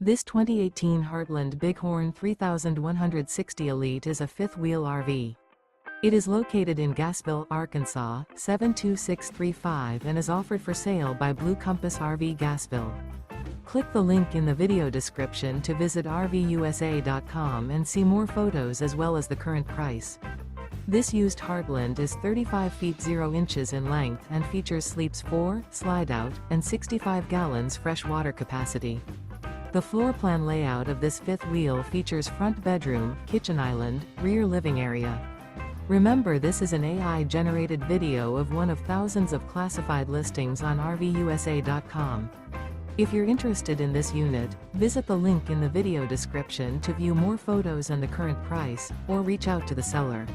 This 2018 Heartland Bighorn 3160 Elite is a fifth-wheel RV. It is located in Gassville, Arkansas, 72635 and is offered for sale by Blue Compass RV Gassville. Click the link in the video description to visit RVUSA.com and see more photos as well as the current price. This used Heartland is 35 feet 0 inches in length and features sleeps 4, Slideout, and 65 gallons fresh water capacity. The floor plan layout of this fifth wheel features front bedroom, kitchen island, rear living area. Remember, this is an AI-generated video of one of thousands of classified listings on RVUSA.com. If you're interested in this unit, visit the link in the video description to view more photos and the current price, or reach out to the seller.